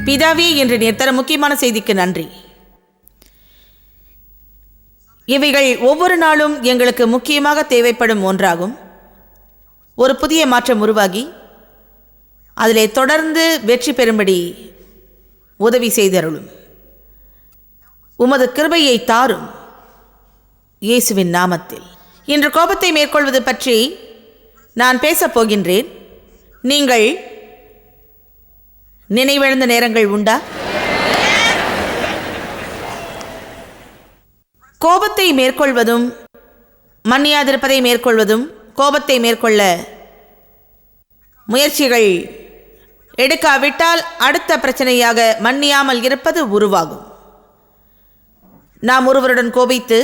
பிதாவே என்று நீர் தர முக்கியமான செய்திக்கு நன்றி. இவைகள் ஒவ்வொரு நாளும் எங்களுக்கு முக்கியமாக தேவைப்படும் ஒன்றாகும். ஒரு புதிய மாற்றம் உருவாகி அதிலே தொடர்ந்து வெற்றி பெறும்படி உதவி செய்தருளும். உமது கிருபையை தாரும் இயேசுவின் நாமத்தில். இன்று கோபத்தை மேற்கொள்வது பற்றி நான் பேசப் போகின்றேன். நீங்கள் நினைவிழந்த நேரங்கள் உண்டா? கோபத்தை மேற்கொள்வதும் மன்னியாதிருப்பதை மேற்கொள்வதும் கோபத்தை மேற்கொள்ள முயற்சிகள் எடுக்காவிட்டால் அடுத்த பிரச்சனையாக மன்னியாமல் இருப்பது உருவாகும். நாம் ஒருவருடன் கோபித்து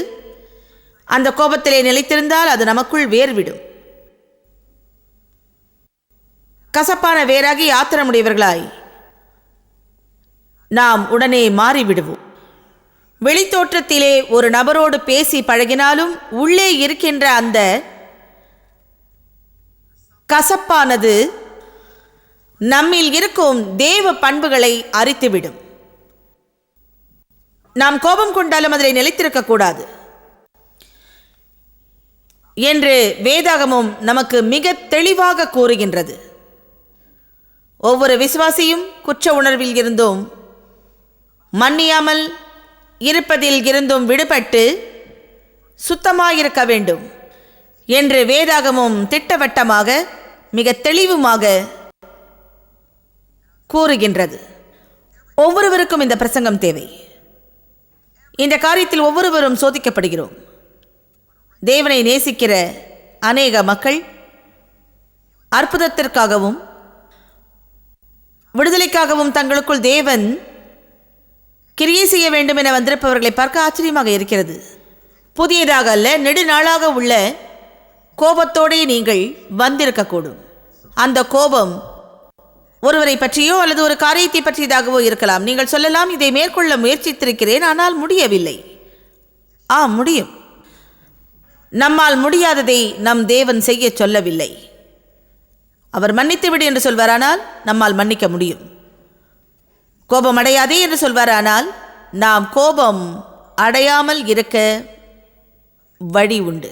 அந்த கோபத்திலே நிலைத்திருந்தால் அது நமக்குள் வேர்விடும். கசப்பான வேராகி ஆத்திரமுடையவர்களாய் நாம் உடனே மாறிவிடுவோம். வெளித்தோற்றத்திலே ஒரு நபரோடு பேசி பழகினாலும் உள்ளே இருக்கின்ற அந்த கசப்பானது நம்மில் இருக்கும் தேவ பண்புகளை அரித்துவிடும். நாம் கோபம் கொண்டாலும் அதில் நிலைத்திருக்க கூடாது என்று வேதாகமும் நமக்கு மிக தெளிவாக கூறுகின்றது. ஒவ்வொரு விசுவாசியும் குற்ற உணர்வில் இருந்தும் மன்னியாமல் இருப்பதில் இருந்தும் விடுபட்டு சுத்தமாயிருக்க வேண்டும் என்று வேதாகமும் திட்டவட்டமாக மிக தெளிவுமாக கூறுகின்றது. ஒவ்வொருவருக்கும் இந்த பிரசங்கம் தேவை. இந்த காரியத்தில் ஒவ்வொருவரும் சோதிக்கப்படுகிறோம். தேவனை நேசிக்கிற அநேக மக்கள் அற்புதத்திற்காகவும் விடுதலைக்காகவும் தங்களுக்குள் தேவன் கிரியை செய்ய வேண்டும் என வந்திருப்பவர்களை பார்க்க ஆச்சரியமாக இருக்கிறது. புதியதாக அல்ல, நெடுநாளாக உள்ள கோபத்தோடே நீங்கள் வந்திருக்கக்கூடும். அந்த கோபம் ஒருவரை பற்றியோ அல்லது ஒரு காரியத்தை பற்றியதாகவோ இருக்கலாம். நீங்கள் சொல்லலாம், இதை மேற்கொள்ள முயற்சித்திருக்கிறேன், ஆனால் முடியவில்லை. முடியும். நம்மால் முடியாததை நம் தேவன் செய்ய சொல்லவில்லை. அவர் மன்னித்துவிடு என்று சொல்வாரானால் நம்மால் மன்னிக்க முடியும். கோபம் அடையாதே என்று சொல்வாரானால் நாம் கோபம் அடையாமல் இருக்க வழி உண்டு.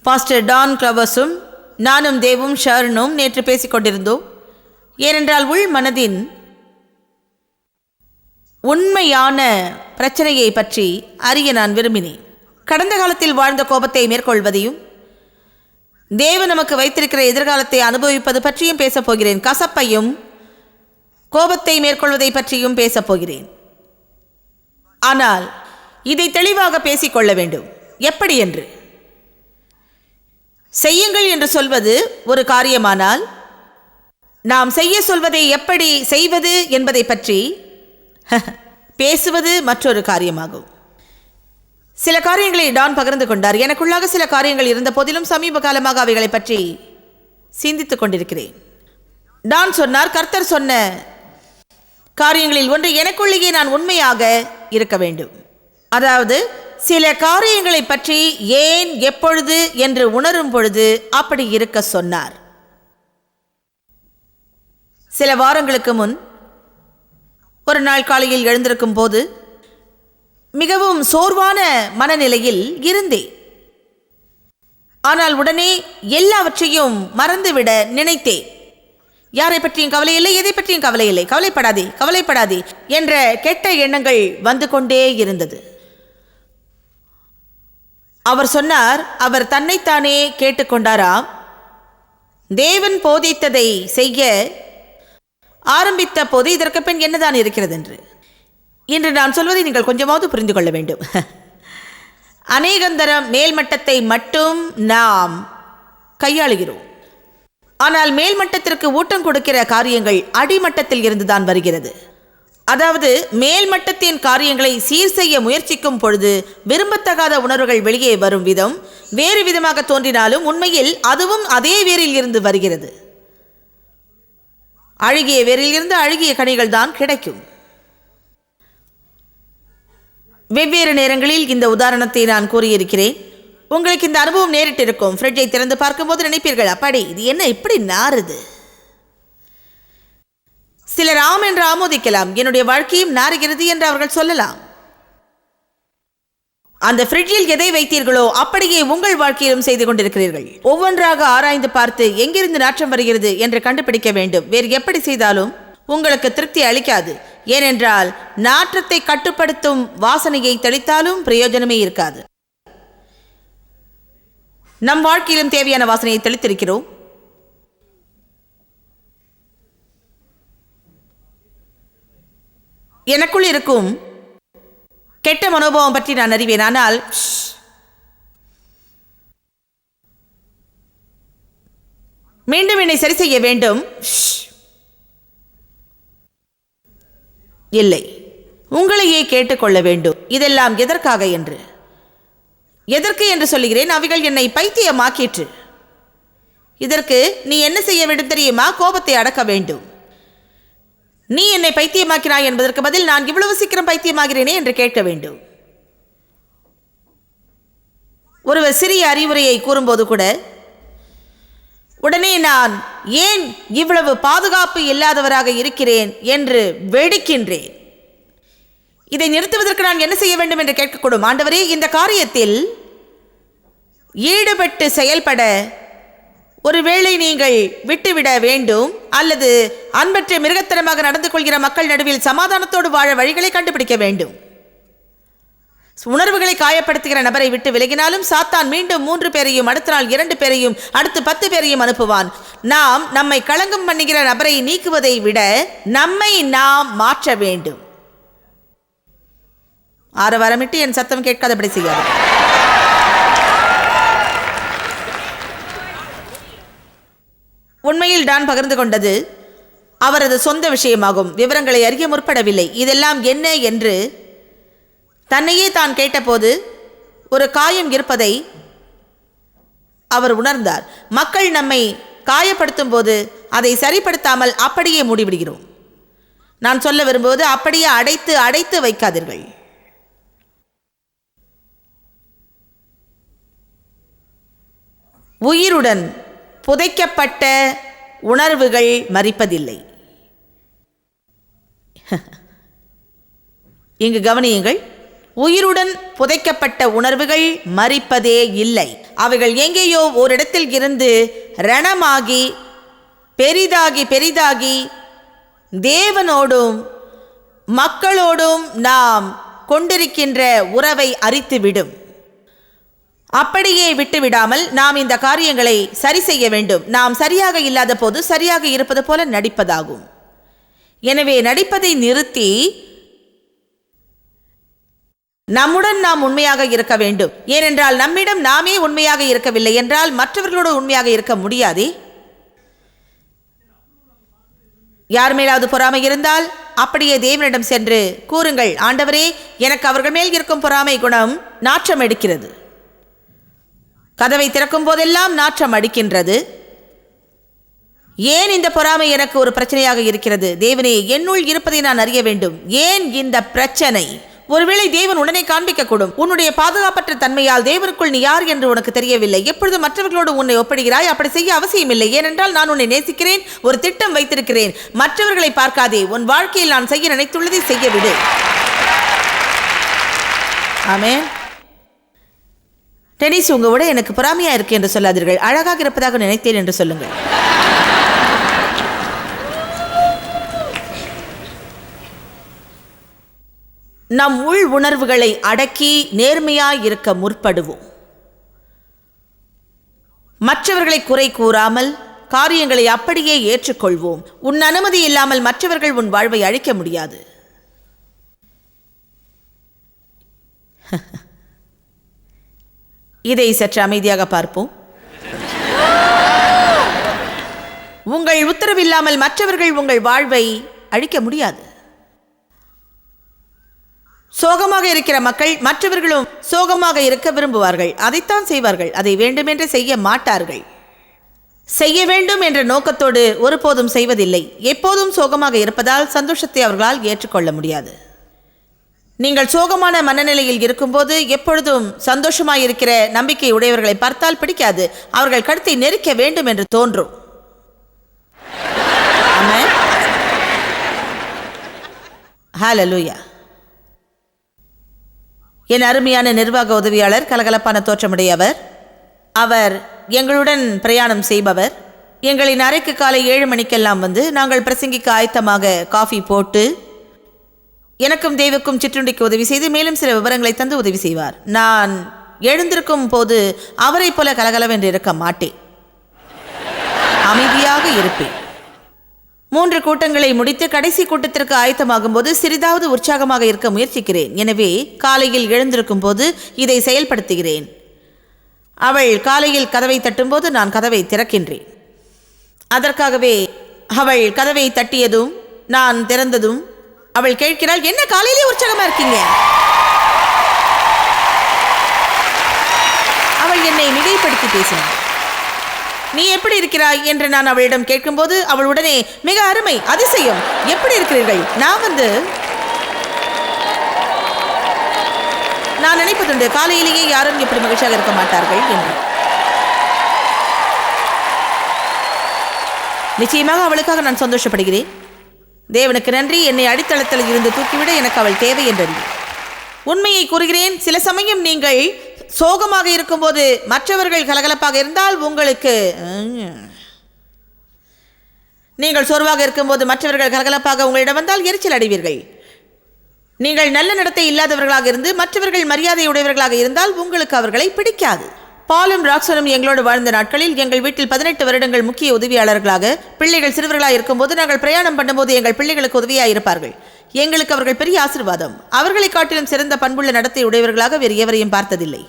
பாஸ்டர் டான் கிளவர்ஸும் நானும் தேவும் ஷர்னும் நேற்று பேசிக் கொண்டிருந்தோம். ஏனென்றால் உள் மனதின் உண்மையான பிரச்சனையை பற்றி அறிய நான் விரும்பினேன். கடந்த காலத்தில் வாழ்ந்த கோபத்தை மேற்கொள்வதையும் தேவன் நமக்கு வைத்திருக்கிற எதிர்காலத்தை அனுபவிப்பது பற்றியும் பேசப் போகிறேன். கசப்பையும் கோபத்தை மேற்கொள்வதை பற்றியும் பேசப் போகிறேன். ஆனால் இதை தெளிவாக பேசிக்கொள்ள வேண்டும். எப்படி என்று செய்யுங்கள் என்று சொல்வது ஒரு காரியமானால் நாம் செய்ய சொல்வதை எப்படி செய்வது என்பதை பற்றி பேசுவது மற்றொரு காரியமாகும். சில காரியங்களை டான் பகிர்ந்து கொண்டார். எனக்குள்ளாக சில காரியங்கள் இருந்த போதிலும் சமீப காலமாக அவைகளை பற்றி சிந்தித்துக் கொண்டிருக்கிறேன். டான் சொன்னார், கர்த்தர் சொன்ன காரியங்களில் ஒன்று எனக்குள்ளேயே நான் உண்மையாக இருக்க வேண்டும். அதாவது சில காரியங்களை பற்றி ஏன் எப்பொழுது என்று உணரும் பொழுது அப்படி இருக்க சொன்னார். சில வாரங்களுக்கு முன் ஒரு நாள் காலையில் எழுந்திருக்கும் போது மிகவும் சோர்வான மனநிலையில் இருந்தேன். ஆனால் உடனே எல்லாவற்றையும் மறந்துவிட நினைத்தேன். யாரை பற்றியும் கவலை இல்லை, எதை பற்றியும் கவலை இல்லை, கவலைப்படாதே கவலைப்படாதே என்ற கெட்ட எண்ணங்கள் வந்து கொண்டே இருந்தது. அவர் சொன்னார், அவர் தன்னைத்தானே கேட்டுக்கொண்டாராம், தேவன் போதித்ததை செய்ய ஆரம்பித்த போது இதற்கு பின் என்னதான் இருக்கிறது என்று. இன்று நான் சொல்வதை நீங்கள் கொஞ்சமாவது புரிந்து கொள்ள வேண்டும். அநேகந்தரம் மேல்மட்டத்தை மட்டும் நாம் கையாளுகிறோம். ஆனால் மேல்மட்டத்திற்கு ஊட்டம் கொடுக்கிற காரியங்கள் அடிமட்டத்தில் இருந்துதான் வருகிறது. அதாவது மேல்மட்டத்தின் காரியங்களை சீர் செய்ய முயற்சிக்கும் பொழுது விரும்பத்தகாத உணர்வுகள் வெளியே வரும் விதம் வேறு விதமாக தோன்றினாலும் உண்மையில் அதுவும் அதே வேரில் இருந்து வருகிறது. அழுகிய வேரில் இருந்து அழுகிய கனிகள் தான் கிடைக்கும். வெவ்வேறு நேரங்களில் இந்த உதாரணத்தை நான் கூறியிருக்கிறேன். உங்களுக்கு இந்த அனுபவம் நேரிட்டு இருக்கும். ஃப்ரிட்ஜை திறந்து பார்க்கும்போது நினைப்பீர்கள், அப்பாடி இது என்ன இப்படி நாறுது. சிலர் ஆம் என்று ஆமோதிக்கலாம், என்னுடைய வாழ்க்கையும் நாறுகிறது என்று அவர்கள் சொல்லலாம். அந்த ஃப்ரிட்ஜில் எதை வைத்தீர்களோ அப்படியே உங்கள் வாழ்க்கையிலும் செய்து கொண்டிருக்கிறீர்கள். ஒவ்வொன்றாக ஆராய்ந்து பார்த்து எங்கிருந்து நாற்றம் வருகிறது என்று கண்டுபிடிக்க வேண்டும். வேறு எப்படி செய்தாலும் உங்களுக்கு திருப்தி அளிக்காது. ஏனென்றால் நாற்றத்தை கட்டுப்படுத்தும் வாசனையை தெளித்தாலும் பிரயோஜனமே இருக்காது. நம் வாழ்க்கையிலும் தேவையான வாசனையை தெளித்திருக்கிறோம். எனக்குள் இருக்கும் கெட்ட மனோபாவம் பற்றி நான் அறிவேன். ஆனால் மீண்டும் என்னை சரி செய்ய வேண்டும். இல்லை, உங்களையே கேட்டுக்கொள்ள வேண்டும். இதெல்லாம் எதற்காக என்று. எதற்கு என்று சொல்லுகிறேன். அவைகள் என்னை பைத்தியமாக்கிற்று. இதற்கு நீ என்ன செய்ய வேண்டும் தெரியுமா? கோபத்தை அடக்க வேண்டும். நீ என்னை பைத்தியமாக்கினாய் என்பதற்கு பதில் நான் இவ்வளவு சீக்கிரம் பைத்தியமாகிறேனே என்று கேட்க வேண்டும். ஒருவர் சிறிய அறிவுரையை கூறும்போது கூட உடனே நான் ஏன் இவ்வளவு பாதுகாப்பு இல்லாதவராக இருக்கிறேன் என்று வெடிக்கின்றேன். இதை நிறுத்துவதற்கு நான் என்ன செய்ய வேண்டும் என்று கேட்கக்கூடும். ஆண்டவரே, இந்த காரியத்தில் ஈடுபட்டு செயல்பட ஒருவேளை நீங்கள் விட்டுவிட வேண்டும், அல்லது அன்பற்ற மிருகத்தனமாக நடந்து கொள்கிற மக்கள் நடுவில் சமாதானத்தோடு வாழ வழிகளை கண்டுபிடிக்க வேண்டும். உணர்வுகளை காயப்படுத்துகிற நபரை விட்டு விலகினாலும் சாத்தான் மீண்டும் 3 பேரையும், அடுத்த நாள் 2 பேரையும், அடுத்து 10 பேரையும் அனுப்புவான். நாம் நம்மை களங்கம் பண்ணுகிற நபரை நீக்குவதை விட நம்மை நாம் மாற்ற வேண்டும். ஆரவாரமிட்டு என் சத்தம் கேட்காதபடி செய்யாது. உண்மையில் டான் பகிர்ந்து கொண்டது அவரது சொந்த விஷயமாகும். விவரங்களை அறிய முற்படவில்லை. இதெல்லாம் என்ன என்று தன்னையே தான் கேட்டபோது ஒரு காயம் இருப்பதை அவர் உணர்ந்தார். மக்கள் நம்மை காயப்படுத்தும் போது அதை சரிப்படுத்தாமல் அப்படியே மூடிவிடுகிறோம். நான் சொல்ல விரும்புவது, அப்படியே அடைத்து அடைத்து வைக்காதீர்கள். உயிருடன் புதைக்கப்பட்ட உணர்வுகள் மரிப்பதில்லை. இங்கு கவனியுங்கள். உயிருடன் புதைக்கப்பட்ட உணர்வுகள் மரிப்பதே இல்லை. அவைகள் எங்கேயோ ஓரிடத்தில் இருந்து ரணமாகி பெரிதாகி பெரிதாகி தேவனோடும் மக்களோடும் நாம் கொண்டிருக்கின்ற உறவை அரித்துவிடும். அப்படியே விட்டுவிடாமல் நாம் இந்த காரியங்களை சரி செய்ய வேண்டும். நாம் சரியாக இல்லாத போது சரியாக இருப்பது போல நடிப்பதாகும். எனவே நடிப்பதை நிறுத்தி நம்முடன் நாம் உண்மையாக இருக்க வேண்டும். ஏனென்றால் நம்மிடம் நாமே உண்மையாக இருக்கவில்லை என்றால் மற்றவர்களோடு உண்மையாக இருக்க முடியாதே. யார் மேலாவது பொறாமை இருந்தால் அப்படியே தேவனிடம் சென்று கூறுங்கள், ஆண்டவரே, எனக்கு அவர்கள் மேல் இருக்கும் பொறாமை குணம் நாற்றம் எடுக்கிறது. கதவை திறக்கும் போதெல்லாம் நாற்றம் அடிக்கின்றது. ஏன் இந்த பொறாமை எனக்கு ஒரு பிரச்சனையாக இருக்கிறது? தேவனே, என்னுள் இருப்பதை நான் அறிய வேண்டும். ஏன் இந்த பிரச்சனை? ஒருவேளை தேவன் உடனே காண்பிக்க கூடும். உன்னுடைய பாதுகாப்பற்ற தன்மையால் தேவனுக்குள் நீ யார் என்று உனக்கு தெரியவில்லை. எப்பொழுது மற்றவர்களோடு உன்னை ஒப்பிடுகிறாய்? அப்படி செய்ய அவசியமில்லை. ஏனென்றால் நான் உன்னை நேசிக்கிறேன், ஒரு திட்டம் வைத்திருக்கிறேன். மற்றவர்களை பார்க்காதே. உன் வாழ்க்கையில் நான் செய்ய நினைத்துள்ளதை செய்ய விடு. ஆமென். டெனிஸ், உங்க விட எனக்கு பொறாமையா இருக்கு என்று சொல்லாதீர்கள். அழகாக இருப்பதாக நினைத்தேன் என்று சொல்லுங்கள். நம் உள் உணர்வுகளை அடக்கி நேர்மையாய் இருக்க முற்படுவோம். மற்றவர்களை குறை கூறாமல் காரியங்களை அப்படியே ஏற்றுக்கொள்வோம். உன் அனுமதி இல்லாமல் மற்றவர்கள் உன் வாழ்வை அழிக்க முடியாது. இதை சற்று அமைதியாக பார்ப்போம். உங்கள் உத்தரவில்லாமல் மற்றவர்கள் உங்கள் வாழ்வை அழிக்க முடியாது. சோகமாக இருக்கிற மக்கள் மற்றவர்களும் சோகமாக இருக்க விரும்புவார்கள். அதைத்தான் செய்வார்கள். அதை வேண்டுமென்று செய்ய மாட்டார்கள். செய்ய வேண்டும் என்ற நோக்கத்தோடு ஒருபோதும் செய்வதில்லை. எப்போதும் சோகமாக இருப்பதால் சந்தோஷத்தை அவர்களால் ஏற்றுக்கொள்ள முடியாது. நீங்கள் சோகமான மனநிலையில் இருக்கும்போது எப்பொழுதும் சந்தோஷமாயிருக்கிற நம்பிக்கை உடையவர்களை பார்த்தால் பிடிக்காது. அவர்கள் கழுத்தை நெரிக்க வேண்டும் என்று தோன்றும். ஹalleluya. என் அருமையான நிர்வாக உதவியாளர் கலகலப்பான தோற்றமுடையவர். அவர் எங்களுடன் பிரயாணம் செய்பவர். எங்களின் அறைக்கு காலை 7 மணிக்கெல்லாம் வந்து நாங்கள் பிரசங்கிக்க ஆயத்தமாக காஃபி போட்டு எனக்கும் தேவுக்கும் சிற்றுண்டிக்கு உதவி செய்து மேலும் சில விவரங்களை தந்து உதவி செய்வார். நான் எழுந்திருக்கும் போது அவரை போல கலகலவென்று இருக்க மாட்டேன், அமைதியாக இருப்பேன். 3 கூட்டங்களை முடித்து கடைசி கூட்டத்திற்கு ஆயத்தமாகும் போது சிறிதாவது உற்சாகமாக இருக்க முயற்சிக்கிறேன். எனவே காலையில் எழுந்திருக்கும் போது இதை செயல்படுத்துகிறேன். அவள் காலையில் கதவை தட்டும்போது நான் கதவை திறக்கின்றேன். அதற்காகவே அவள் கதவை தட்டியதும் நான் திறந்ததும் அவள் கேட்கிறாள், என்ன காலையிலே உற்சாகமா இருக்கீங்க? அவள் என்னை மிகைப்படுத்தி பேசினாள். நீ எப்படி இருக்கிறாய் என்று நான் அவளிடம் கேட்கும்போது அவள் உடனே, மிக அருமை, அதிசயம், எப்படி இருக்கிறீர்கள்? நான் நினைப்பதுண்டு காலையிலேயே யாரும் எப்படி மகிழ்ச்சியாக இருக்க மாட்டார்கள் என்று. நிச்சயமாக அவளுக்காக நான் சந்தோஷப்படுகிறேன். தேவனுக்கு நன்றி. என்னை அடித்தளத்தில் இருந்து தூக்கிவிட எனக்கு அவள் தேவை என்றது. உண்மையை கூறுகிறேன், சில சமயம் நீங்கள் சோகமாக இருக்கும்போது மற்றவர்கள் கலகலப்பாக இருந்தால் உங்களுக்கு, நீங்கள் சோர்வாக இருக்கும்போது மற்றவர்கள் கலகலப்பாக உங்களிடம் வந்தால் எரிச்சல் அடைவீர்கள். நீங்கள் நல்ல நடத்தை இல்லாதவர்களாக இருந்து மற்றவர்கள் மரியாதை உடையவர்களாக இருந்தால் உங்களுக்கு அவர்களை பிடிக்காது. பாலும் ராக்சனும் எங்களோடு வாழ்ந்த நாட்களில் எங்கள் வீட்டில் 18 வருடங்கள் முக்கிய உதவியாளர்களாக, பிள்ளைகள் சிறுவர்களாக இருக்கும்போது நாங்கள் பிரயாணம் பண்ணும்போது எங்கள் பிள்ளைகளுக்கு உதவியாக இருப்பார்கள். எங்களுக்கு அவர்கள் பெரிய ஆசீர்வாதம். அவர்களை காட்டிலும் சிறந்த பண்புள்ள நடத்தை உடையவர்களாக வேறு எவரையும் பார்த்ததில்லை.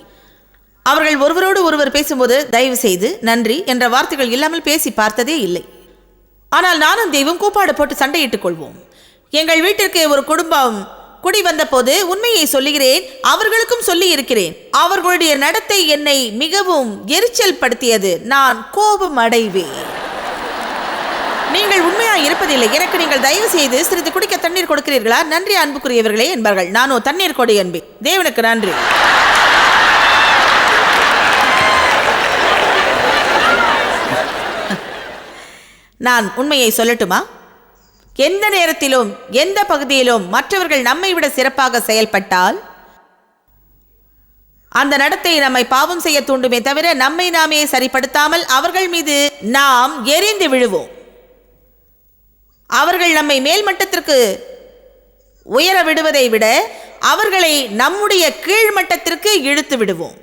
அவர்கள் ஒருவரோடு ஒருவர் பேசும்போது தயவு செய்து, நன்றி என்ற வார்த்தைகள் இல்லாமல் பேசி பார்த்ததே இல்லை. ஆனால் நானும் தெய்வம் கூப்பாடு போட்டு சண்டையிட்டுக் கொள்வோம். எங்கள் வீட்டிற்கு ஒரு குடும்பம் குடி வந்த போது உண்மையை சொல்லுகிறேன், அவர்களுக்கும் சொல்லி இருக்கிறேன், அவர்களுடைய நடத்தை என்னை மிகவும் எரிச்சல் படுத்தியது. நான் கோபம் அடைவேன். நீங்கள் உண்மையா இருப்பதில்லை, எனக்கு நீங்கள் தயவு செய்து சிறிது குடிக்க தண்ணீர் கொடுக்கிறீர்களா? நன்றி அன்புக்குரியவர்களே என்பார்கள். நானோ தண்ணீர் கொடு என்பேன். தேவனுக்கு நன்றி. நான் உண்மையை சொல்லட்டுமா? எந்த நேரத்திலும் எந்த பகுதியிலும் மற்றவர்கள் நம்மை விட சிறப்பாக செயல்பட்டால் அந்த நடத்தை நம்மை பாவம் செய்ய தூண்டுமே தவிர நம்மை நாமே சரிப்படுத்தாமல் அவர்கள் மீது நாம் எரிந்து விழுவோம். அவர்கள் நம்மை மேல்மட்டத்திற்கு உயர விடுவதை விட அவர்களை நம்முடைய கீழ்மட்டத்திற்கு இழுத்து விடுவோம்.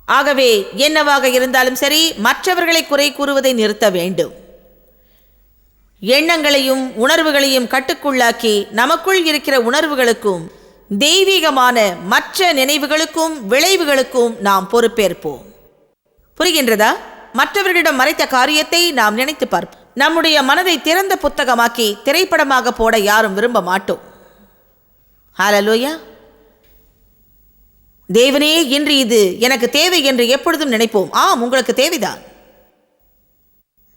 ஆகவே என்னவாக இருந்தாலும் சரி, மற்றவர்களை குறை கூறுவதை நிறுத்த வேண்டும். எண்ணங்களையும் உணர்வுகளையும் கட்டுக்குள்ளாக்கி நமக்குள் இருக்கிற உணர்வுகளுக்கும் தெய்வீகமான மற்ற நினைவுகளுக்கும் விளைவுகளுக்கும் நாம் பொறுப்பேற்போம். புரிகின்றதா? மற்றவர்களிடம் மறைத்த காரியத்தை நாம் நினைத்து பார்ப்போம். நம்முடைய மனதை திறந்த புத்தகமாக்கி திரைப்படமாக போட யாரும் விரும்ப மாட்டோம். ஹல்லேலூயா. தேவனே, இன்று இது எனக்கு தேவை என்று எப்பொழுதும் நினைப்போம். ஆம், உங்களுக்கு தேவைதான்.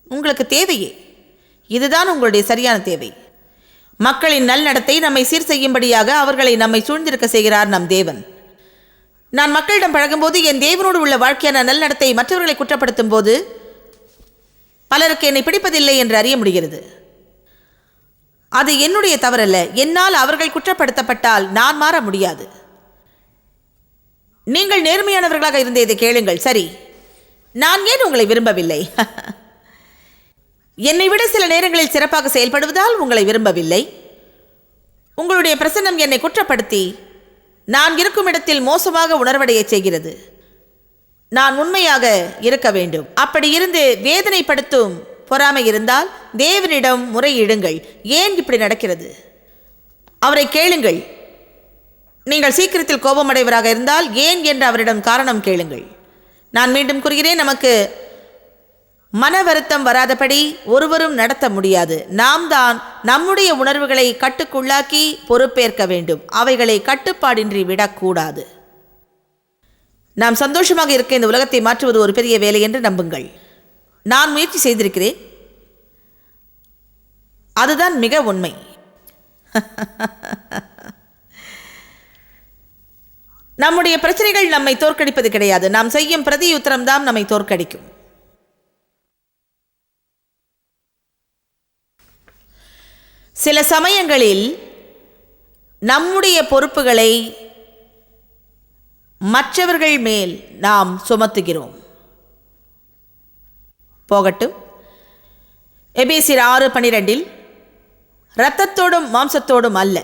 உங்களுக்கு தேவையே இதுதான் உங்களுடைய சரியான தேவை. மக்களின் நல்நடத்தை நம்மை சீர் செய்யும்படியாக அவர்களை நம்மை சூழ்ந்திருக்க செய்கிறார் நம் தேவன். நான் மக்களிடம் பழகும்போது என் தேவனோடு உள்ள வாழ்க்கையான நல்நடத்தை மற்றவர்களை குற்றப்படுத்தும் போது பலருக்கு என்னை பிடிப்பதில்லை என்று அறிய முடிகிறது. அது என்னுடைய தவறல்ல. என்னால் அவர்கள் குற்றப்படுத்தப்பட்டால் நான் மாற முடியாது. நீங்கள் நேர்மையானவர்களாக இருந்த இதை கேளுங்கள். சரி, நான் ஏன் உங்களை விரும்பவில்லை? என்னை விட சில நேரங்களில் சிறப்பாக செயல்படுவதால் உங்களை விரும்பவில்லை. உங்களுடைய பிரசன்னம் என்னை குற்றப்படுத்தி நான் இருக்கும் இடத்தில் மோசமாக உணர்வடைய செய்கிறது. நான் உண்மையாக இருக்க வேண்டும். அப்படி இருந்து வேதனைப்படுத்தும் பொறாமை இருந்தால் தேவனிடம் முறையிடுங்கள். ஏன் இப்படி நடக்கிறது? அவரை கேளுங்கள். நீங்கள் சீக்கிரத்தில் கோபமடைவராக இருந்தால் ஏன் என்று அவரிடம் காரணம் கேளுங்கள். நான் மீண்டும் கூறுகிறேன், நமக்கு மன வருத்தம் வராதபடி ஒருவரும் நடத்த முடியாது. நாம் தான் நம்முடைய உணர்வுகளை கட்டுக்குள்ளாக்கி பொறுப்பேற்க வேண்டும். அவைகளை கட்டுப்பாடின்றி விடக்கூடாது. நாம் சந்தோஷமாக இருக்க இந்த உலகத்தை மாற்றுவது ஒரு பெரிய வேலை என்று நம்புங்கள். நான் முயற்சி செய்திருக்கிறேன். அதுதான் மிக உண்மை. நம்முடைய பிரச்சனைகள் நம்மை தோற்கடிப்பது கிடையாது. நாம் செய்யும் பிரதியுத்தரம் தான் நம்மை தோற்கடிக்கும். சில சமயங்களில் நம்முடைய பொறுப்புகளை மற்றவர்கள் மேல் நாம் சுமத்துகிறோம். போகட்டும். எபேசியர் 6:12 இரத்தத்தோடும் மாம்சத்தோடும் அல்ல,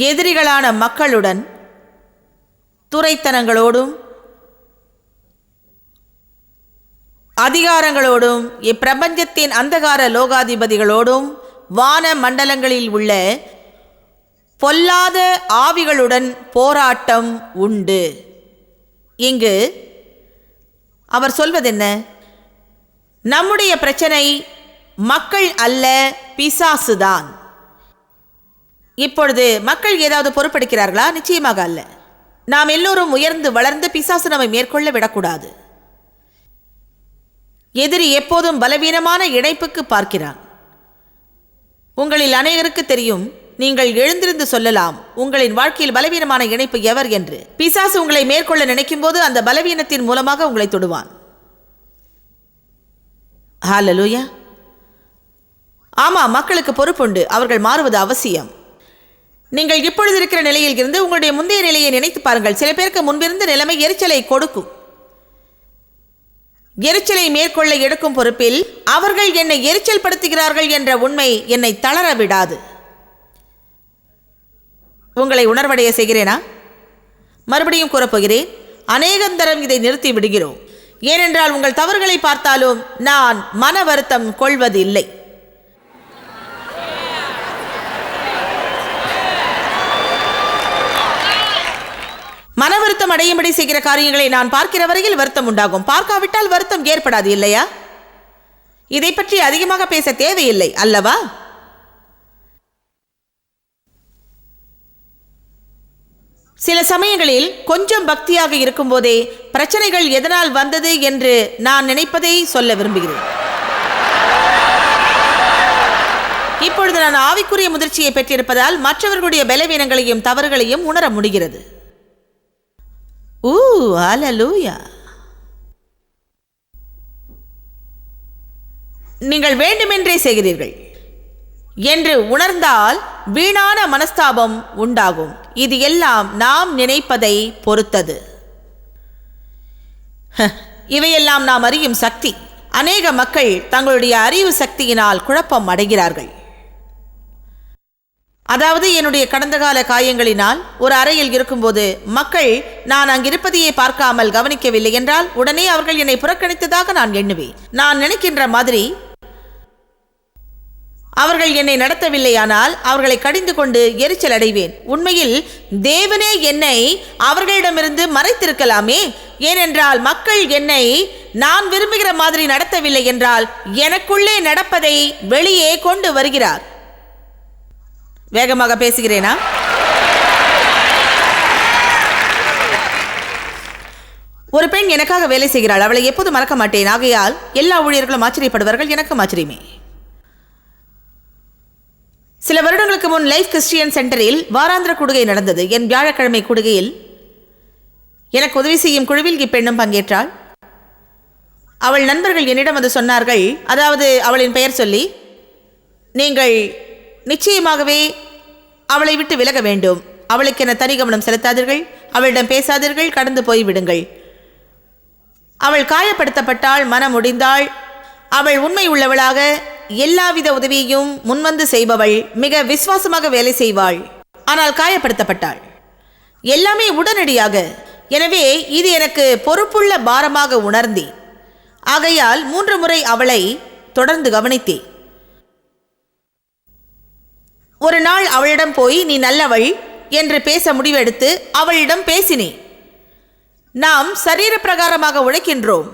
எதிரிகளான மக்களுடன், துரைத்தனங்களோடும் அதிகாரங்களோடும், இப்பிரபஞ்சத்தின் அந்தகார லோகாதிபதிகளோடும், வான மண்டலங்களில் உள்ள பொல்லாத ஆவிகளுடன் போராட்டம் உண்டு. இங்கு அவர் சொல்வதென்ன? நம்முடைய பிரச்சனை மக்கள் அல்ல, பிசாசுதான். இப்பொழுது மக்கள் ஏதாவது பொறுப்பெடுக்கிறார்களா? நிச்சயமாக அல்ல. நாம் எல்லோரும் உயர்ந்து வளர்ந்து பிசாசு நம்மை மேற்கொள்ள விடக்கூடாது. எதிரி எப்போதும் பலவீனமான இணைப்புக்கு பார்க்கிறான். உங்களில் அநேகருக்கு தெரியும், நீங்கள் எழுந்திருந்து சொல்லலாம் உங்களின் வாழ்க்கையில் பலவீனமான இணைப்பு எவர் என்று. பிசாசு உங்களை மேற்கொள்ள நினைக்கும் போது அந்த பலவீனத்தின் மூலமாக உங்களை தொடுவான். ஹல்லேலூயா. ஆமா, மக்களுக்கு பொறுப்புண்டு, அவர்கள் மாறுவது அவசியம். நீங்கள் இப்பொழுது இருக்கிற நிலையில் இருந்து உங்களுடைய முந்தைய நிலையை நினைத்து பாருங்கள். சில பேருக்கு முன்பிருந்த நிலைமை எரிச்சலை கொடுக்கும். எரிச்சலை மேற்கொள்ள எடுக்கும் பொறுப்பில் அவர்கள் என்னை எரிச்சல் படுத்துகிறார்கள் என்ற உண்மை என்னை தளர விடாது. உங்களை உணர்வடைய செய்கிறேனா? மறுபடியும் கூறப்போகிறேன், அநேகந்தரம் இதை நிறுத்தி விடுகிறோம். ஏனென்றால் உங்கள் தவறுகளை பார்த்தாலும் நான் மன வருத்தம் கொள்வதில்லை. மன வருத்தம் அடையும்படி செய்கிற காரியங்களை நான் பார்க்கிற வரையில் வருத்தம் உண்டாகும். பார்க்காவிட்டால் வருத்தம் ஏற்படாது, இல்லையா? இதை பற்றி அதிகமாக பேச தேவையில்லை அல்லவா? சில சமயங்களில் கொஞ்சம் பக்தியாக இருக்கும் போதே பிரச்சனைகள் எதனால் வந்தது என்று நான் நினைப்பதை சொல்ல விரும்புகிறேன். இப்பொழுது நான் ஆவிக்குரிய முதிர்ச்சியை பெற்றிருப்பதால் மற்றவர்களுடைய பலவீனங்களையும் தவறுகளையும் உணர முடிகிறது. ஹல்லேலூயா. நீங்கள் வேண்டுமென்றே செய்கிறீர்கள் என்று உணர்ந்தால் வீணான மனஸ்தாபம் உண்டாகும். இது எல்லாம் நாம் நினைப்பதை பொறுத்தது. இவையெல்லாம் நாம் அறியும் சக்தி. அநேக மக்கள் தங்களுடைய அறிவு சக்தியினால் குழப்பம் அடைகிறார்கள். அதாவது, என்னுடைய கடந்த கால காயங்களினால் ஒரு அறையில் இருக்கும்போது மக்கள் நான் அங்கிருப்பதையே பார்க்காமல் கவனிக்கவில்லை என்றால் உடனே அவர்கள் என்னை புறக்கணித்ததாக நான் எண்ணுவேன். நான் நினைக்கின்ற மாதிரி அவர்கள் என்னை நடத்தவில்லையானால் அவர்களை கடிந்து கொண்டு எரிச்சல் அடைவேன். உண்மையில் தேவனே என்னை அவர்களிடமிருந்து மறைத்திருக்கலாமே. ஏனென்றால் மக்கள் என்னை நான் விரும்புகிற மாதிரி நடத்தவில்லை என்றால் எனக்குள்ளே நடப்பதை வெளியே கொண்டு வருகிறார். வேகமாக பேசுகிறேனா? ஒரு பெண் எனக்காக வேலை செய்கிறாள். அவளை எப்போது மறக்க மாட்டேன். ஆகையால் எல்லா ஊழியர்களும் ஆச்சரியப்படுவார்கள், எனக்கும் ஆச்சரியமே. சில வருடங்களுக்கு முன் லைஃப் கிறிஸ்டியன் சென்டரில் வாராந்திர கூடுகை நடந்தது. என் வியாழக்கிழமை கூடுகையில் எனக்கு உதவி செய்யும் குழுவில் இப்பெண்ணும் பங்கேற்றாள். அவள் நண்பர்கள் என்னிடம் வந்து சொன்னார்கள், அதாவது அவளின் பெயர் சொல்லி, நீங்கள் நிச்சயமாகவே அவளை விட்டு விலக வேண்டும். அவளுக்கு என தனி கவனம் செலுத்தாதீர்கள், அவளிடம் பேசாதீர்கள், கடந்து போய்விடுங்கள். அவள் காயப்படுத்தப்பட்டாள், மனம் முடிந்தாள். அவள் உண்மை உள்ளவளாக எல்லாவித உதவியையும் முன்வந்து செய்பவள், மிக விசுவாசமாக வேலை செய்வாள். ஆனால் காயப்படுத்தப்பட்டாள். எல்லாமே உடனடியாக. எனவே இது எனக்கு பொறுப்புள்ள பாரமாக உணர்ந்தேன். ஆகையால் 3 முறை அவளை தொடர்ந்து கவனித்தேன். ஒரு நாள் அவளிடம் போய் நீ நல்லவள் என்று பேச முடிவெடுத்து அவளிடம் பேசினேன். நாம் சரீர பிரகாரமாக உழைக்கின்றோம்.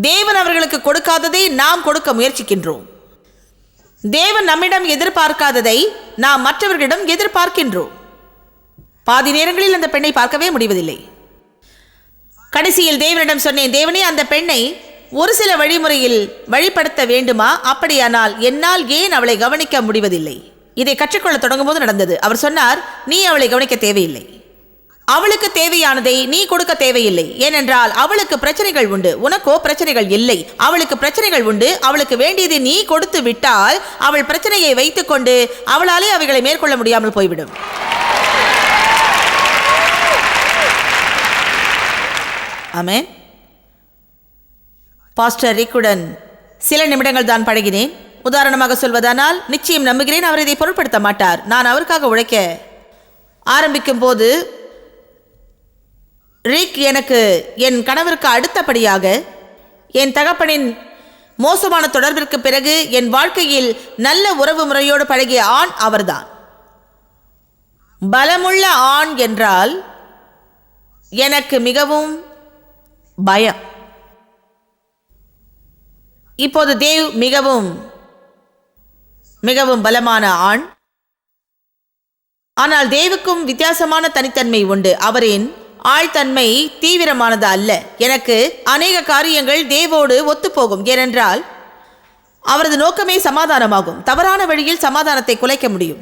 தேவன் அவர்களுக்கு கொடுக்காததை நாம் கொடுக்க முயற்சிக்கின்றோம். தேவன் நம்மிடம் எதிர்பார்க்காததை நாம் மற்றவர்களிடம் எதிர்பார்க்கின்றோம். பாதி நேரங்களில் அந்த பெண்ணை பார்க்கவே முடிவதில்லை. கடைசியில் தேவனிடம் சொன்னேன், தேவனே, அந்த பெண்ணை ஒரு சில வழிமுறையில் வழிபடுத்த வேண்டுமா? அப்படியானால் என்னால் ஏன் அவளை கவனிக்க முடிவதில்லை? இதை கற்றுக்கொள்ள தொடங்கும் போது நடந்தது. அவர் சொன்னார், நீ அவளை கவனிக்க தேவையில்லை. அவளுக்கு தேவையானதை நீ கொடுக்க தேவையில்லை. ஏனென்றால் அவளுக்கு பிரச்சனைகள் உண்டு, உனக்கோ பிரச்சனைகள் இல்லை. அவளுக்கு பிரச்சனைகள் உண்டு. அவளுக்கு வேண்டியதை நீ கொடுத்து விட்டால் அவள் பிரச்சனையை வைத்துக் கொண்டு அவளாலே அவைகளை மேற்கொள்ள முடியாமல் போய்விடும். ஆமென். பாஸ்டர் ரிக்குடன் சில நிமிடங்கள் தான் பழகினேன். உதாரணமாக சொல்வதானால், நிச்சயம் நம்புகிறேன் அவர் இதை பொருட்படுத்த மாட்டார். நான் அவருக்காக உழைக்க ஆரம்பிக்கும் போது ரிக் எனக்கு என் கணவருக்கு அடுத்தபடியாக என் தகப்பனின் மோசமான தொடர்பிற்கு பிறகு என் வாழ்க்கையில் நல்ல உறவு முறையோடு பழகிய ஆண் அவர்தான். பலமுள்ள ஆண் என்றால் எனக்கு மிகவும் பயம். இப்போது தேவ் மிகவும் மிகவும் பலமான ஆண். ஆனால் தேவுக்கும் வித்தியாசமான தனித்தன்மை உண்டு. அவரின் ஆழ்தன்மை தீவிரமானது அல்ல. எனக்கு அநேக காரியங்கள் தேவோடு ஒத்துப்போகும். ஏனென்றால் அவரது நோக்கமே சமாதானமாகும். தவறான வழியில் சமாதானத்தை குலைக்க முடியும்.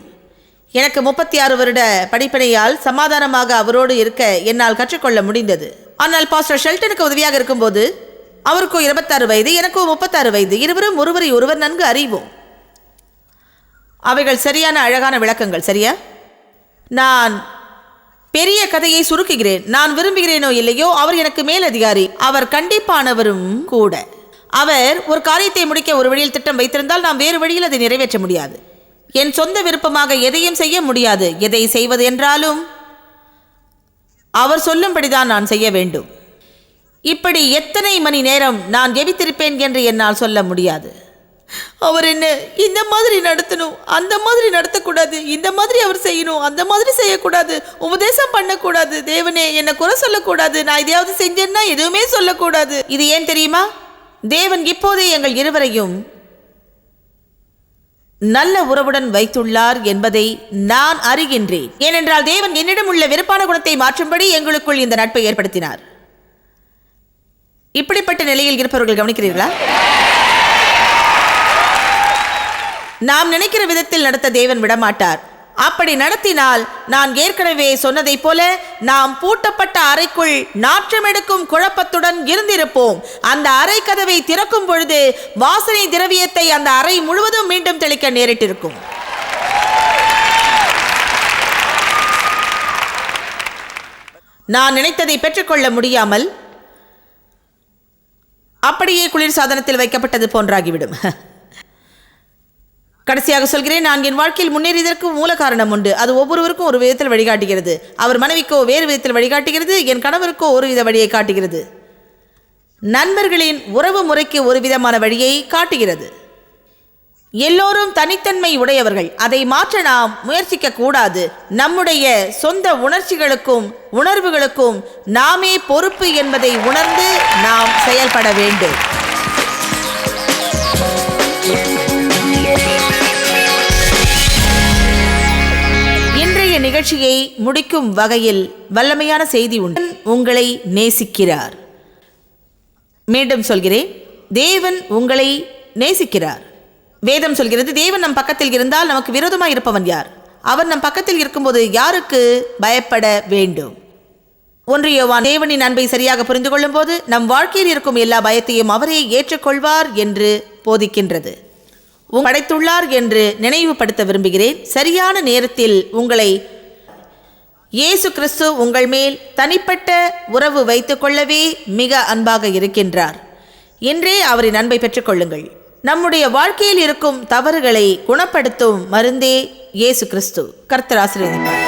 எனக்கு 36 வருட படிப்பினையால் சமாதானமாக அவரோடு இருக்க என்னால் கற்றுக்கொள்ள முடிந்தது. ஆனால் பாஸ்டர் ஷெல்டனுக்கு உதவியாக இருக்கும்போது அவருக்கோ 26 வயது, எனக்கோ 36 வயது. இருவரும் ஒருவரை ஒருவர் நன்கு அறிவோம். அவைகள் சரியான அழகான விளக்கங்கள். சரியா? நான் பெரிய கதையை சுருக்குகிறேன். நான் விரும்புகிறேனோ இல்லையோ அவர் எனக்கு மேலதிகாரி. அவர் கண்டிப்பானவரும் கூட. அவர் ஒரு காரியத்தை முடிக்க ஒரு வழியில் திட்டம் வைத்திருந்தால் நாம் வேறு வழியில் அதை நிறைவேற்ற முடியாது. என் சொந்த விருப்பமாக எதையும் செய்ய முடியாது. எதை செய்வது என்றாலும் அவர் சொல்லும்படிதான் நான் செய்ய வேண்டும். இப்படி எத்தனை மணி நேரம் நான் ஜெபித்திருப்பேன் என்று என்னால் சொல்ல முடியாது. அவர் என்ன இந்த மாதிரி நடத்தணும், அந்த மாதிரி நடத்தக்கூடாது, இந்த மாதிரி அவர் செய்யணும், அந்த மாதிரி செய்யக்கூடாது, உபதேசம் பண்ணக்கூடாது, தேவனே என்னை குறை சொல்லக்கூடாது, நான் எதையாவது செஞ்சேன்னா எதுவுமே சொல்லக்கூடாது. இது ஏன் தெரியுமா? தேவன் இப்போதே எங்கள் இருவரையும் நல்ல உறவுடன் வைத்துள்ளார் என்பதை நான் அறிகின்றேன். ஏனென்றால் தேவன் என்னிடம் உள்ள வெறுப்பான குணத்தை மாற்றும்படி எங்களுக்குள் இந்த நட்பை ஏற்படுத்தினார். இப்படிப்பட்ட நிலையில் இருப்பவர்கள் கவனிக்கிறீர்களா? நாம் நினைக்கிற விதத்தில் நடத்த தேவன் விடமாட்டார். அப்படி நடத்தினால் நான் ஏற்கனவே சொன்னதை போல நாம் பூட்டப்பட்ட அறைக்குள் நாற்றமெடுக்கும் குழப்பத்துடன் இருந்திருப்போம். அந்த அறை கதவை திறக்கும் பொழுது வாசனை திரவியத்தை அந்த அறை முழுவதும் மீண்டும் தெளிக்க நேரிட்டிருக்கும். நான் நினைத்ததை பெற்றுக்கொள்ள முடியாமல் அப்படியே குளிர் சாதனத்தில் வைக்கப்பட்டது போன்றாகிவிடும். கடைசியாக சொல்கிறேன், நான் என் வாழ்க்கையில் முன்னேறியதற்கு மூல காரணம் உண்டு. அது ஒவ்வொருவருக்கும் ஒரு விதத்தில் வழிகாட்டுகிறது. அவர் மனைவிக்கோ வேறு விதத்தில் வழிகாட்டுகிறது, என் கணவருக்கோ ஒரு வித வழியை காட்டுகிறது, நண்பர்களின் உறவு முறைக்கு ஒரு விதமான வழியை காட்டுகிறது. எல்லோரும் தனித்தன்மை உடையவர்கள். அதை மாற்ற நாம் முயற்சிக்க கூடாது. நம்முடைய சொந்த உணர்ச்சிகளுக்கும் உணர்வுகளுக்கும் நாமே பொறுப்பு என்பதை உணர்ந்து நாம் செயல்பட வேண்டும். இன்றைய நிகழ்ச்சியை முடிக்கும் வகையில் வல்லமையான செய்தி உண்டு. உங்களை நேசிக்கிறார். மீண்டும் சொல்கிறேன், தேவன் உங்களை நேசிக்கிறார். வேதம் சொல்கிறது, தேவன் நம் பக்கத்தில் இருந்தால் நமக்கு விரோதமாக இருப்பவன் யார்? அவர் நம் பக்கத்தில் இருக்கும்போது யாருக்கு பயப்பட வேண்டும்? 1 யோவான் தேவனின் அன்பை சரியாக புரிந்து கொள்ளும் போது நம் வாழ்க்கையில் இருக்கும் எல்லா பயத்தையும் அவரே ஏற்றுக்கொள்வார் என்று போதிக்கின்றது. படைத்துள்ளார் என்று நினைவுபடுத்த விரும்புகிறேன். சரியான நேரத்தில் உங்களை இயேசு கிறிஸ்து உங்கள் மேல் தனிப்பட்ட உறவு வைத்துக் கொள்ளவே மிக அன்பாக இருக்கின்றார். இன்றே அவரின் அன்பை பெற்றுக்கொள்ளுங்கள். நம்முடைய வாழ்க்கையில் இருக்கும் தவறுகளை குணப்படுத்தும் மருந்தே இயேசு கிறிஸ்து. கர்த்தர் ஆசீர்வதிப்பார்.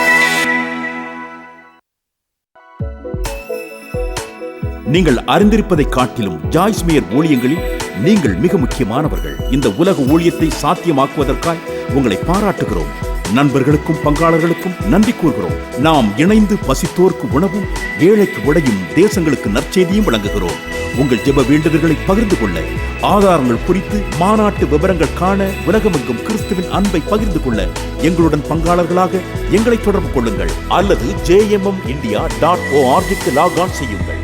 நீங்கள் அறிந்திருப்பதை காட்டிலும் ஜாய்ஸ் மேயர் ஊழியங்களில் நீங்கள் மிக முக்கியமானவர்கள். இந்த உலக ஊழியத்தை சாத்தியமாக்குவதற்காய் உங்களை பாராட்டுகிறோம். நண்பர்களுக்கும் பங்காளர்களுக்கும் நன்றி கூறுகிறோம். நாம் இணைந்து பசித்தோர்க்கு உணவும் ஏழைக்கு உடையும் தேசங்களுக்கு நற்செய்தியும் வழங்குகிறோம். உங்கள் ஜெப வேண்டுதல்களை பகிர்ந்து கொள்ள, ஆதாரங்கள் குறித்து மாநாட்டு விவரங்கள் காண, உலகமெங்கும் கிறிஸ்துவின் அன்பை பகிர்ந்து கொள்ள எங்களுடன் பங்காளர்களாக எங்களை தொடர்பு கொள்ளுங்கள் அல்லது jmmindia.org லாக் ஆன் செய்யுங்கள்.